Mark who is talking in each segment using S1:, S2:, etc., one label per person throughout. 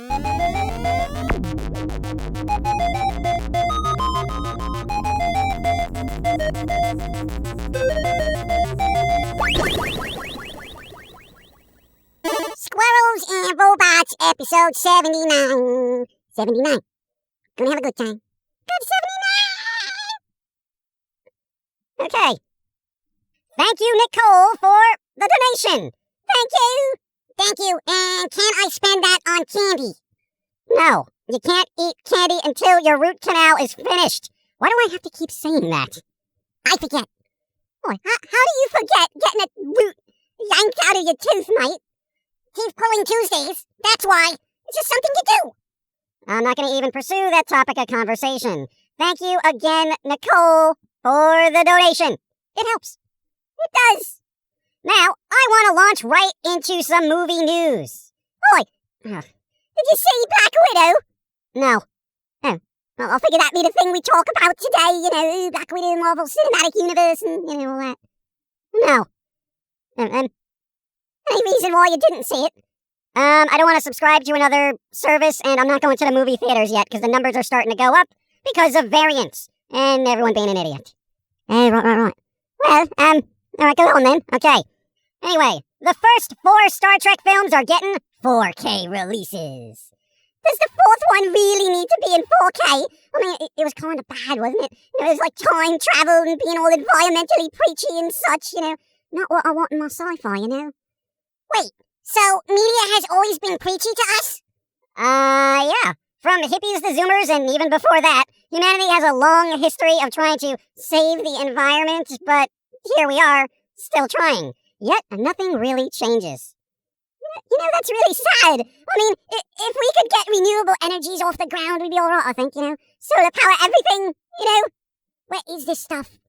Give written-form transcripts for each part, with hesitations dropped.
S1: Squirrels and Robots, episode 79. 79. Gonna have a good time. Good 79! Okay. Thank you, Nicole, for the donation. Thank you. Thank you. And can I spend that on candy? No. You can't eat candy until your root canal is finished. Why do I have to keep saying that? I forget. Boy, how do you forget getting a root yanked out of your tooth, mate? Teeth pulling Tuesdays. That's why. It's just something you do. I'm not going to even pursue that topic of conversation. Thank you again, Nicole, for the donation. It helps. It does. Now, I want to launch right into some movie news. Boy, did you see Black Widow? No. Oh, well, I'll figure that'd be the thing we talk about today, you know, Black Widow, Marvel Cinematic Universe, and, you know, all that. No. Any reason why you didn't see it? I don't want to subscribe to another service, and I'm not going to the movie theaters yet, because the numbers are starting to go up because of variants, and everyone being an idiot. Right. Well, alright, go on then. Okay. Anyway, the first 4 Star Trek films are getting 4K releases. Does the 4th one really need to be in 4K? I mean, it was kind of bad, wasn't it? You know, it was like time travel and being all environmentally preachy and such, you know. Not what I want in my sci-fi, you know. Wait, so media has always been preachy to us? Yeah. From hippies to zoomers and even before that, humanity has a long history of trying to save the environment, but here we are, still trying. Yet, nothing really changes. You know, that's really sad. I mean, if we could get renewable energies off the ground, we'd be all right, I think, you know. Solar power, everything, you know. What is this stuff?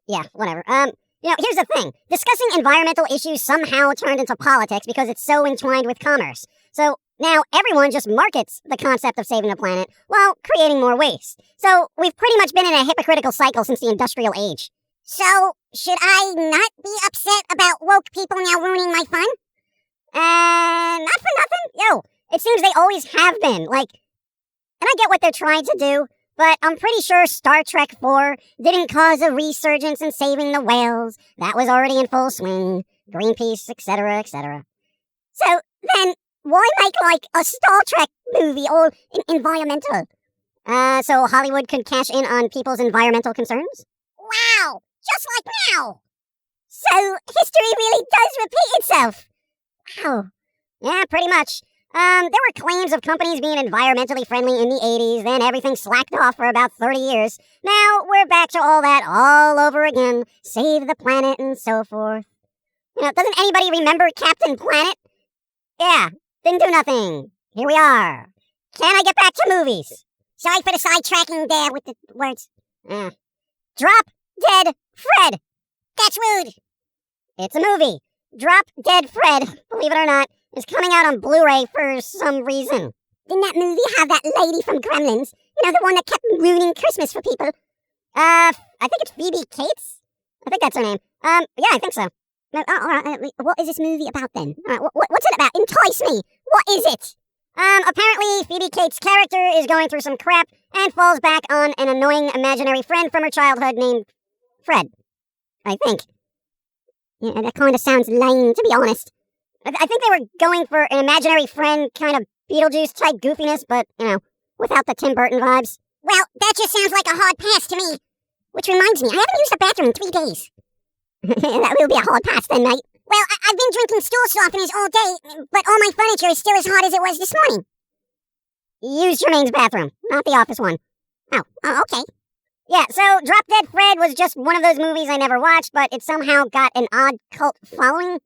S1: Yeah, whatever. You know, here's the thing. Discussing environmental issues somehow turned into politics because it's so entwined with commerce. So now everyone just markets the concept of saving the planet while creating more waste. So we've pretty much been in a hypocritical cycle since the industrial age. So, should I not be upset about woke people now ruining my fun? Not for nothing. Yo, it seems they always have been. Like, and I get what they're trying to do, but I'm pretty sure Star Trek 4 didn't cause a resurgence in saving the whales. That was already in full swing. Greenpeace, etc., etc. So, then, why make, like, a Star Trek movie all environmental? So Hollywood could cash in on people's environmental concerns? Wow! Just like now! So, history really does repeat itself! Wow. Yeah, pretty much. There were claims of companies being environmentally friendly in the 80s, then everything slacked off for about 30 years. Now, we're back to all that all over again. Save the planet and so forth. You know, doesn't anybody remember Captain Planet? Yeah, didn't do nothing. Here we are. Can I get back to movies? Sorry for the sidetracking there with the words. Drop Dead Fred. That's rude. It's a movie. Drop Dead Fred, believe it or not, is coming out on BluRay for some reason. Didn't that movie have that lady from Gremlins? You know, the one that kept ruining Christmas for people? I think it's Phoebe Cates? I think that's her name. Yeah, I think so. All right, what is this movie about then? All right, what's it about? Entice me. What is it? Apparently Phoebe Cates' character is going through some crap and falls back on an annoying imaginary friend from her childhood named Fred. I think. Yeah, that kind of sounds lame, to be honest. I think they were going for an imaginary friend kind of Beetlejuice-type goofiness, but, you know, without the Tim Burton vibes. Well, that just sounds like a hard pass to me. Which reminds me, I haven't used the bathroom in 3 days. That will be a hard pass then, mate. Well, I've been drinking stool softeners all day, but all my furniture is still as hard as it was this morning. Use Jermaine's bathroom, not the office one. Oh, okay. Yeah, so Drop Dead Fred was just one of those movies I never watched, but it somehow got an odd cult following.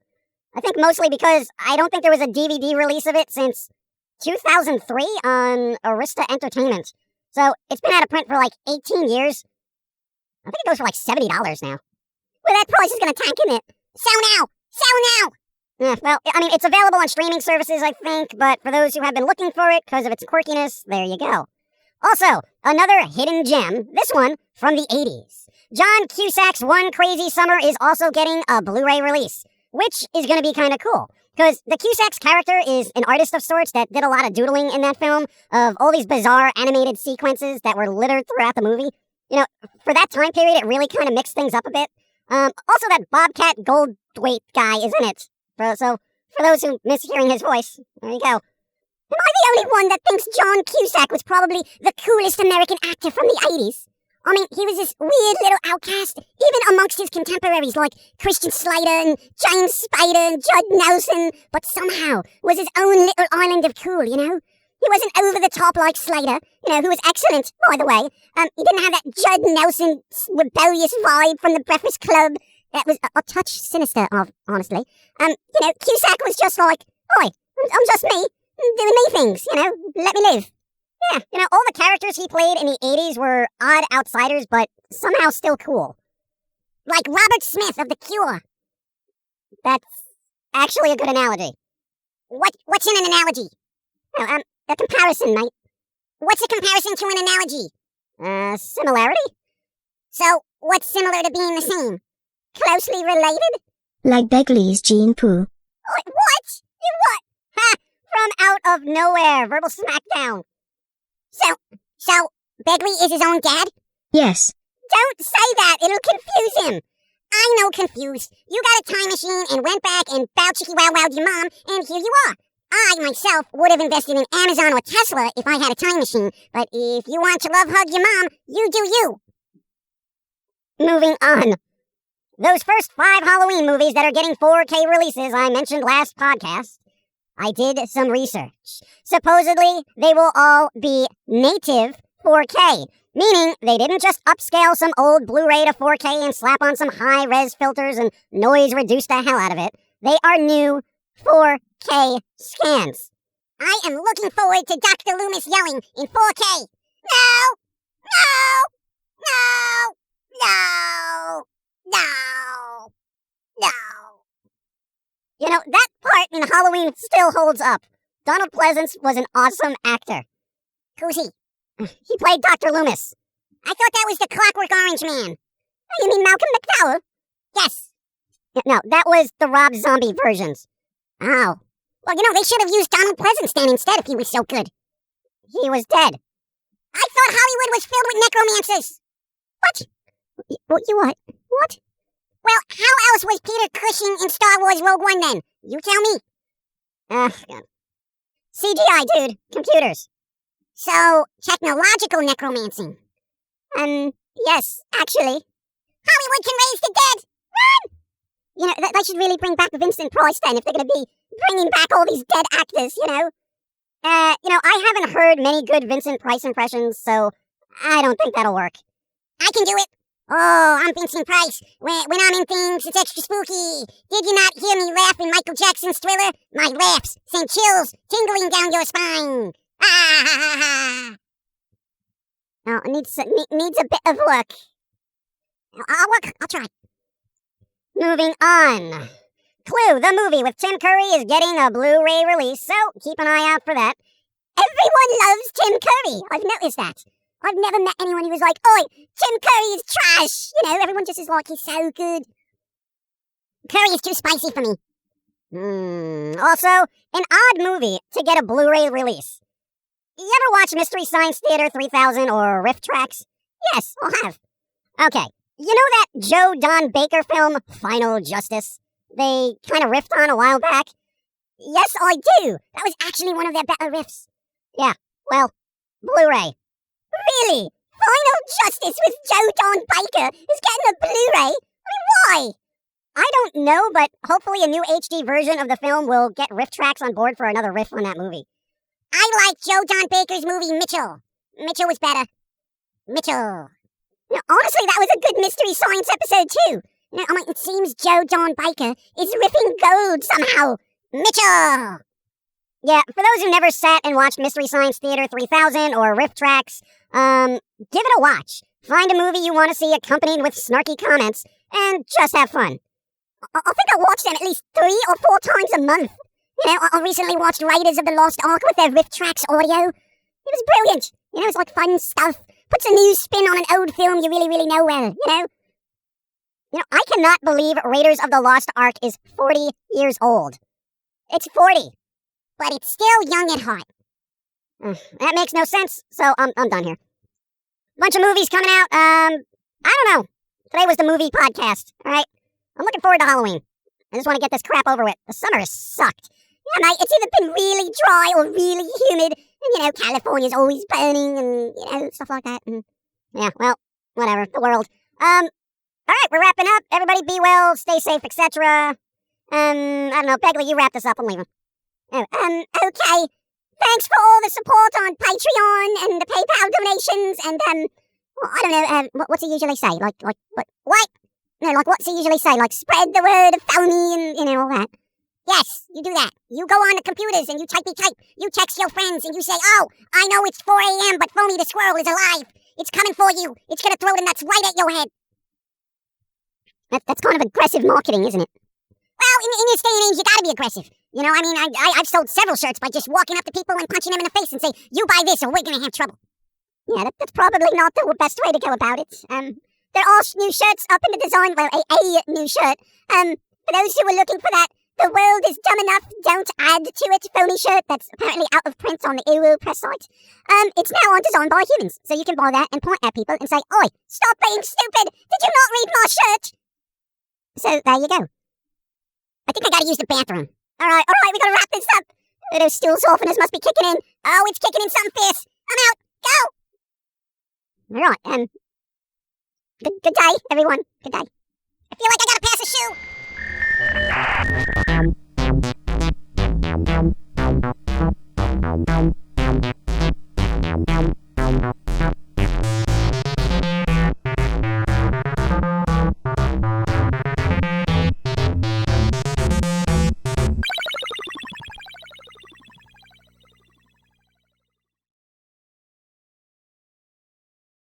S1: I think mostly because I don't think there was a DVD release of it since 2003 on Arista Entertainment. So it's been out of print for like 18 years. I think it goes for like $70 now. Well, that price is going to tank, isn't it? Sell now! Yeah, well, I mean, it's available on streaming services, I think, but for those who have been looking for it because of its quirkiness, there you go. Also, another hidden gem, this one from the 80s. John Cusack's One Crazy Summer is also getting a BluRay release, which is going to be kind of cool. Because the Cusack's character is an artist of sorts that did a lot of doodling in that film of all these bizarre animated sequences that were littered throughout the movie. You know, for that time period, it really kind of mixed things up a bit. Also, that Bobcat Goldthwait guy is in it. So, for those who miss hearing his voice, there you go. Am I the only one that thinks John Cusack was probably the coolest American actor from the 80s? I mean, he was this weird little outcast, even amongst his contemporaries like Christian Slater and James Spader and Judd Nelson, but somehow was his own little island of cool, you know? He wasn't over the top like Slater, you know, who was excellent, by the way. He didn't have that Judd Nelson rebellious vibe from the Breakfast Club that was a touch sinister, honestly. You know, Cusack was just like, oi, I'm just me, doing me things, you know, let me live. Yeah, you know, all the characters he played in the 80s were odd outsiders, but somehow still cool. Like Robert Smith of The Cure. That's actually a good analogy. What's in an analogy? Oh, a comparison, mate. What's a comparison to an analogy? Similarity? So, what's similar to being the same? Closely related?
S2: Like Begley's Gene Poo.
S1: What? You what? Ha! From out of nowhere, verbal smackdown. So, Begley is his own dad?
S2: Yes.
S1: Don't say that, it'll confuse him. I know confused. You got a time machine and went back and bow chicky wow wowed your mom, and here you are. I, myself, would have invested in Amazon or Tesla if I had a time machine, but if you want to love hug your mom, you do you. Moving on. Those first 5 Halloween movies that are getting 4K releases I mentioned last podcast, I did some research. Supposedly, they will all be native 4K, meaning they didn't just upscale some old Blu-ray to 4K and slap on some high-res filters and noise-reduce the hell out of it. They are new 4K scans. I am looking forward to Dr. Loomis yelling in 4K. No! No! No! No! No! No! You know, that part in Halloween still holds up. Donald Pleasance was an awesome actor. Who's he? He played Dr. Loomis. I thought that was the Clockwork Orange Man. Oh, you mean Malcolm McDowell? Yes. No, that was the Rob Zombie versions. Oh. Well, you know, they should have used Donald Pleasance then instead if he was so good. He was dead. I thought Hollywood was filled with necromancers. What? You what? What? Well, how else was Peter Cushing in Star Wars Rogue One then? You tell me. God. CGI, dude. Computers. So, technological necromancy. Yes, actually. Hollywood can raise the dead! Run! You know, they should really bring back Vincent Price then if they're going to be bringing back all these dead actors, you know? I haven't heard many good Vincent Price impressions, so I don't think that'll work. I can do it. Oh, I'm Vincent Price. When I'm in things, it's extra spooky. Did you not hear me laugh in Michael Jackson's Thriller? My laughs send chills tingling down your spine. Ah ha ha ha. Oh, it needs a bit of work. I'll work. I'll try. Moving on. Clue, the movie with Tim Curry is getting a Blu-ray release, so keep an eye out for that. Everyone loves Tim Curry. I've noticed that. I've never met anyone who was like, oi, Tim Curry is trash. You know, everyone just is like, he's so good. Curry is too spicy for me. Also, an odd movie to get a Blu-ray release. You ever watch Mystery Science Theater 3000 or Rifftrax? Yes, I'll have. Okay, you know that Joe Don Baker film, Final Justice? They kind of riffed on a while back? Yes, I do. That was actually one of their better riffs. Yeah, well, Blu-ray. Really? Final Justice with Joe Don Baker is getting a Blu-ray? I mean, why? I don't know, but hopefully a new HD version of the film will get Rifftrax on board for another riff on that movie. I like Joe Don Baker's movie Mitchell. Mitchell was better. Mitchell. You know, honestly, that was a good Mystery Science episode, too. You know, I mean, it seems Joe Don Baker is riffing gold somehow. Mitchell! Yeah, for those who never sat and watched Mystery Science Theater 3000 or Rifftrax, give it a watch. Find a movie you want to see accompanied with snarky comments, and just have fun. I think I watch them at least 3 or 4 times a month. You know, I recently watched Raiders of the Lost Ark with their Rifftrax audio. It was brilliant. You know, it's like fun stuff. Puts a new spin on an old film you really, really know well, you know? You know, I cannot believe Raiders of the Lost Ark is 40 years old. It's 40. But it's still young and hot. That makes no sense, so I'm done here. Bunch of movies coming out. I don't know. Today was the movie podcast, alright? I'm looking forward to Halloween. I just want to get this crap over with. The summer has sucked. Yeah, mate, it's either been really dry or really humid. And, California's always burning and, stuff like that. And, yeah, well, whatever. The world. Alright, we're wrapping up. Everybody be well, stay safe, etc. I don't know, Begley, you wrap this up. I'm leaving. Oh, okay. Thanks for all the support on Patreon and the PayPal donations and, well, I don't know, what's he usually say? Like, what? No, like, what's he usually say? Like, spread the word of Foamy and, all that. Yes, you do that. You go on the computers and you type. You text your friends and you say, oh, I know it's 4 a.m., but Foamy the Squirrel is alive. It's coming for you. It's gonna throw the nuts right at your head. That's kind of aggressive marketing, isn't it? Well, in this day and age, you gotta be aggressive. I've sold several shirts by just walking up to people and punching them in the face and say, you buy this or we're gonna have trouble. Yeah, that's probably not the best way to go about it. There are new shirts up in the design, well, a new shirt. For those who are looking for that, The World is Dumb Enough, Don't Add to It Foamy shirt that's apparently out of print on the Euro press site. It's now on Design by Humans, so you can buy that and point at people and say, oi, stop being stupid! Did you not read my shirt? So, there you go. I think I gotta use the bathroom. Alright, we gotta wrap this up. Those stool softeners must be kicking in. Oh, it's kicking in something fierce. I'm out. Go! Alright, good day, everyone. Good day. I feel like I gotta pass a shoe.